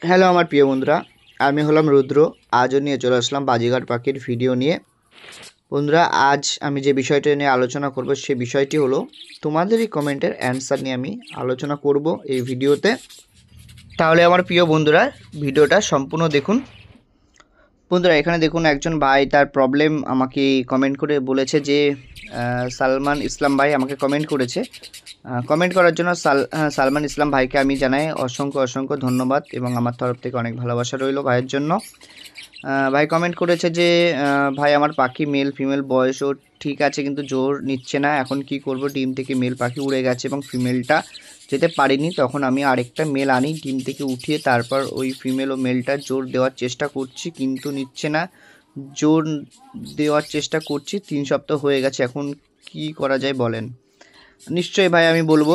Hello আমার প্রিয় বন্ধুরা, আমি হলাম রুদ্র। আজও নিয়ে চলে আসলাম বাজিঘর পাখির ভিডিও নিয়ে। বন্ধুরা, আজ আমি যে বিষয়টা নিয়ে আলোচনা করব সে বিষয়টি হলো তোমাদের এই কমেন্টের অ্যান্সার নিয়ে আমি আলোচনা করব এই ভিডিওতে। তাহলে আমার প্রিয় বন্ধুরা ভিডিওটা সম্পূর্ণ দেখুন। বন্ধুরা, এখানে দেখুন একজন ভাই তার প্রবলেম আমাকে কমেন্ট করে বলেছে যে সালমান ইসলাম ভাই আমাকে কমেন্ট করেছে। কমেন্ট করার জন্য সালমান ইসলাম ভাইকে আমি জানাই অসংখ্য অসংখ্য ধন্যবাদ এবং আমার তরফ থেকে অনেক ভালোবাসা রইল ভাইয়ের জন্য। ভাই কমেন্ট করেছে যে ভাই আমার পাখি মেল ফিমেল বয়সও ঠিক আছে কিন্তু জোর নিচ্ছে না, এখন কি করব? ডিম থেকে মেল পাখি উড়ে গেছে এবং ফিমেলটা যেতে পারিনি, তখন আমি আরেকটা মেল আনি ডিম থেকে উঠিয়ে তারপর ওই ফিমেল ও মেলটা জোর দেওয়ার চেষ্টা করছি কিন্তু নিচ্ছে না। জোর দেওয়ার চেষ্টা করছি, 3 সপ্তাহ হয়ে গেছে, এখন কি করা যায় বলেন? নিশ্চয়ই ভাই আমি বলবো।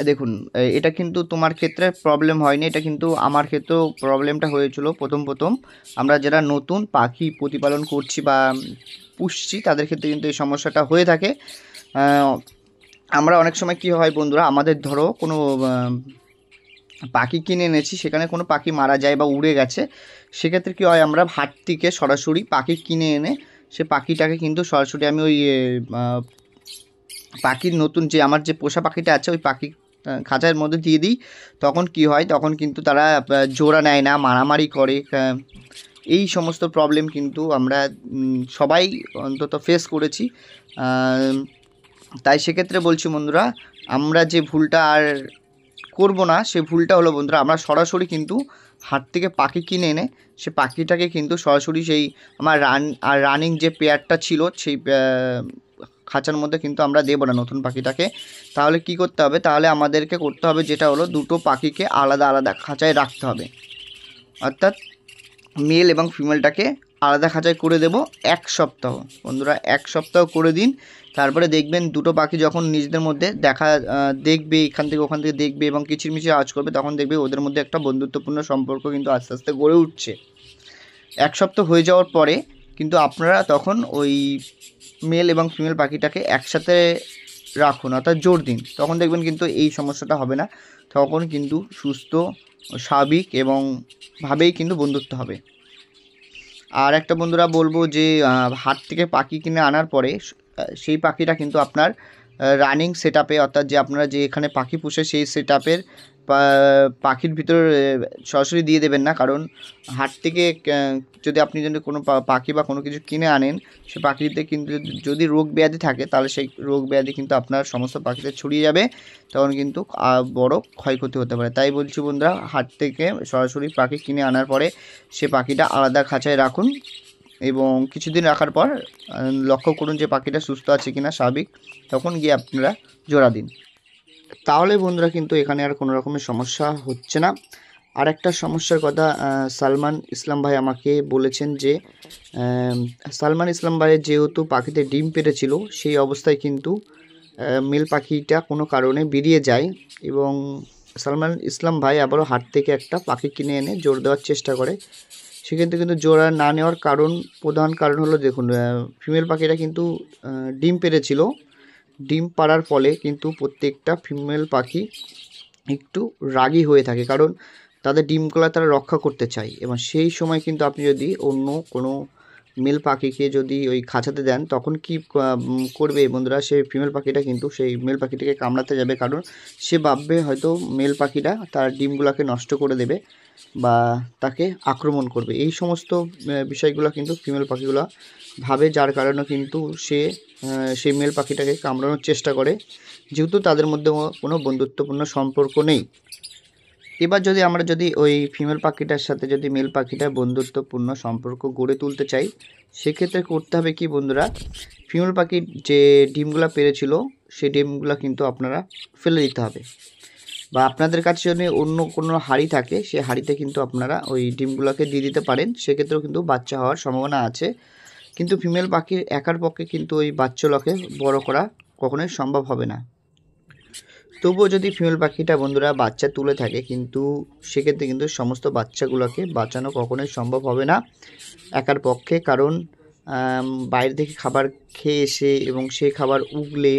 দেখুন, এটা কিন্তু তোমার ক্ষেত্রে প্রবলেম হয়নি, এটা কিন্তু আমার ক্ষেত্রেও প্রবলেমটা হয়েছিল প্রথম প্রথম। আমরা যারা নতুন পাখি প্রতিপালন করছি বা পুষছি তাদের ক্ষেত্রে কিন্তু এই সমস্যাটা হয়ে থাকে। আমরা অনেক সময় কি হয় বন্ধুরা, আমাদের ধরো কোনো পাখি কিনে এনেছি, সেখানে কোনো পাখি মারা যায় বা উড়ে গেছে, সেক্ষেত্রে কী হয়, আমরা হাট থেকে সরাসরি পাখি কিনে এনে সে পাখিটাকে কিন্তু সরাসরি আমি ওই পাখির নতুন যে আমার যে পোষা পাখিটা আছে ওই পাখি খাঁচার মধ্যে দিয়ে দিই। তখন কি হয়, তখন কিন্তু তারা জোড়া নেয় না, মারামারি করে। এই সমস্ত প্রবলেম কিন্তু আমরা সবাই অন্তত ফেস করেছি। তাই সেক্ষেত্রে বলছি বন্ধুরা, আমরা যে ভুলটা আর করব না, সে ভুলটা হলো বন্ধুরা, আমরা সরাসরি কিন্তু হাট থেকে পাখি কিনে এনে সে পাখিটাকে কিন্তু সরাসরি সেই আমার রানিং যে পেয়ারটা ছিল সেই খাঁচার মধ্যে কিন্তু আমরা দেবো না নতুন পাখিটাকে। তাহলে কি করতে হবে, তাহলে আমাদেরকে করতে হবে যেটা হলো দুটো পাখিকে আলাদা আলাদা খাঁচায় রাখতে হবে। অর্থাৎ মেল এবং ফিমেলটাকে আলাদা খাঁচায় করে দেব 1 সপ্তাহ। বন্ধুরা 1 সপ্তাহ করে দিন, তারপরে দেখবেন দুটো পাখি যখন নিজেদের মধ্যে দেখবে, এখান থেকে ওখান থেকে দেখবে এবং কিচিরমিচির আওয়াজ করবে, তখন দেখবে ওদের মধ্যে একটা বন্ধুত্বপূর্ণ সম্পর্ক কিন্তু আস্তে আস্তে গড়ে উঠছে। 1 সপ্তাহ হয়ে যাওয়ার পরে কিন্তু আপনারা তখন ওই মেল এবং ফিমেল পাখিটাকে একসাথে রাখুন, অর্থাৎ জোর দিন, তখন দেখবেন কিন্তু এই সমস্যাটা হবে না। তখন কিন্তু সুস্থ স্বাভাবিক এবং ভাবেই কিন্তু বন্ধুত্ব হবে। আর একটা বন্ধুরা বলবো যে হাট থেকে পাখি কিনে আনার পরে সেই পাখিটা কিন্তু আপনার রানিং সেট আপে, অর্থাৎ যে আপনারা যে এখানে পাখি পুষে সেই সেট আপের পাখির ভিতরে সরাসরি দিয়ে দেবেন না। কারণ হাট থেকে যদি আপনি যদি কোনো পাখি বা কোনো কিছু কিনে আনেন, সে পাখিতে কিন্তু যদি রোগ ব্যাধি থাকে তাহলে সেই রোগ ব্যাধি কিন্তু আপনার সমস্ত পাখিতে ছড়িয়ে যাবে, তখন কিন্তু বড় ক্ষয়ক্ষতি হতে পারে। তাই বলছি বন্ধুরা, হাট থেকে সরাসরি পাখি কিনে আনার পরে সে পাখিটা আলাদা খাঁচায় রাখুন এবং কিছুদিন রাখার পর লক্ষ্য করুন যে পাখিটা সুস্থ আছে কিনা, স্বাভাবিক, তখন গিয়ে আপনারা জোড়া দিন। তাহলে বন্ধুরা কিন্তু এখানে আর কোনো রকমের সমস্যা হচ্ছে না। আর একটা সমস্যার কথা সালমান ইসলাম ভাই আমাকে বলেছেন যে সালমান ইসলাম ভাইয়ের যেহেতু পাখিতে ডিম পেড়েছিল, সেই অবস্থায় কিন্তু মেল পাখিটা কোনো কারণে বেরিয়ে যায় এবং সালমান ইসলাম ভাই আবারও হাট থেকে একটা পাখি কিনে এনে জোর দেওয়ার চেষ্টা করে। সেক্ষেত্রে কিন্তু জোড়া না নেওয়ার প্রধান কারণ হলো, দেখুন, ফিমেল পাখিটা কিন্তু ডিম পেড়েছিল। ডিম পাড়ার ফলে কিন্তু প্রত্যেকটা ফিমেল পাখি একটু রাগী হয়ে থাকে, কারণ তাদের ডিমগুলো তারা রক্ষা করতে চায় এবং সেই সময় কিন্তু আপনি যদি অন্য কোনো মেল পাখিকে যদি ওই খাঁচাতে দেন, তখন কি করবে বন্ধুরা, সেই ফিমেল পাখিটা কিন্তু সেই মেল পাখিটাকে কামড়াতে যাবে, কারণ সে ভাববে হয়তো মেল পাখিটা তার ডিমগুলোকে নষ্ট করে দেবে বা তাকে আক্রমণ করবে। এই সমস্ত বিষয়গুলো কিন্তু ফিমেল পাখিগুলো ভাবে, যার কারণে কিন্তু সে সেই মেল পাখিটাকে কামড়ানোর চেষ্টা করে, যেহেতু তাদের মধ্যে কোনো বন্ধুত্বপূর্ণ সম্পর্ক নেই। এবার আমরা যদি ওই ফিমেল পাখিটার সাথে যদি মেল পাখিটার বন্ধুত্বপূর্ণ সম্পর্ক গড়ে তুলতে চাই, সেক্ষেত্রে করতে হবে কি বন্ধুরা, ফিমেল পাখির যে ডিমগুলো পেড়েছিল সেই ডিমগুলো কিন্তু আপনারা ফেলে দিতে হবে, বা আপনাদের কাছে যদি অন্য কোনো হাঁড়ি থাকে সেই হাঁড়িতে কিন্তু আপনারা ওই ডিমগুলোকে দিয়ে দিতে পারেন, সেক্ষেত্রেও কিন্তু বাচ্চা হওয়ার সম্ভাবনা আছে। কিন্তু ফিমেল পাখির একার পক্ষে কিন্তু ওই বাচ্চাগুলোকে বড় করা কখনোই সম্ভব হবে না। তবুও যদি ফিমেল পাখিটা বন্ধুরা বাচ্চা তুলে থাকে, কিন্তু সেক্ষেত্রে কিন্তু সমস্ত বাচ্চাগুলোকে বাঁচানো কখনোই সম্ভব হবে না একার পক্ষে, কারণ বাইরে থেকে খাবার খেয়ে এসে এবং সেই খাবার উগলে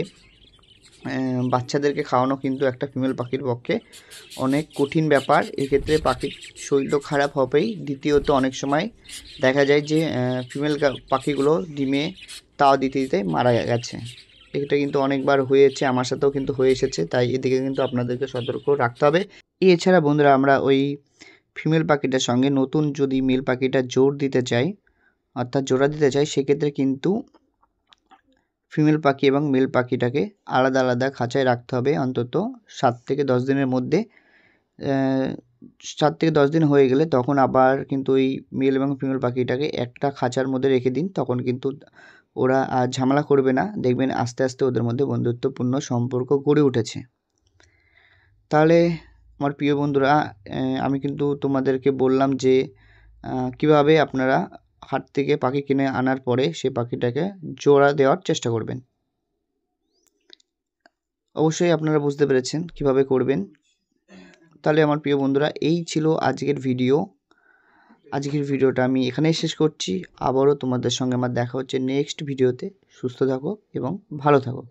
বাচ্চাদেরকে খাওয়ানো কিন্তু একটা ফিমেল পাখির পক্ষে অনেক কঠিন ব্যাপার। এক্ষেত্রে পাখির শরীর তো খারাপ হবেই, দ্বিতীয়ত অনেক সময় দেখা যায় যে ফিমেল পাখিগুলো ডিমে তাওয়া দিতে দিতে মারা গেছে। এটা কিন্তু অনেকবার হয়েছে, আমার সাথেও কিন্তু হয়ে এসেছে, তাই এদিকে কিন্তু আপনাদেরকে সতর্ক রাখতে হবে। এছাড়া বন্ধুরা আমরা ওই ফিমেল পাখিটার সঙ্গে নতুন যদি মেল পাখিটা জোর দিতে চাই, অর্থাৎ জোড়া দিতে চাই, সেক্ষেত্রে কিন্তু ফিমেল পাখি এবং মেল পাখিটাকে আলাদা আলাদা খাঁচায় রাখতে হবে অন্তত 7 থেকে 10 দিনের মধ্যে। 7 থেকে 10 দিন হয়ে গেলে তখন আবার কিন্তু ওই মেল এবং ফিমেল পাখিটাকে একটা খাঁচার মধ্যে রেখে দিন, তখন কিন্তু ওরা আর ঝামেলা করবে না, দেখবেন আস্তে আস্তে ওদের মধ্যে বন্ধুত্বপূর্ণ সম্পর্ক গড়ে উঠেছে। তাহলে আমার প্রিয় বন্ধুরা, আমি কিন্তু তোমাদেরকে বললাম যে কিভাবে আপনারা হাট থেকে পাখি কিনে আনার পরে সে পাখিটাকে জোড়া দেওয়ার চেষ্টা করবেন। অবশ্যই আপনারা বুঝতে পেরেছেন কিভাবে করবেন। তাহলে আমার প্রিয় বন্ধুরা, এই ছিল আজকের ভিডিও। আজকের ভিডিওটা আমি এখানেই শেষ করছি। আবারও তোমাদের সঙ্গে আমার দেখা হচ্ছে নেক্সট ভিডিওতে। সুস্থ থাকো এবং ভালো থাকো।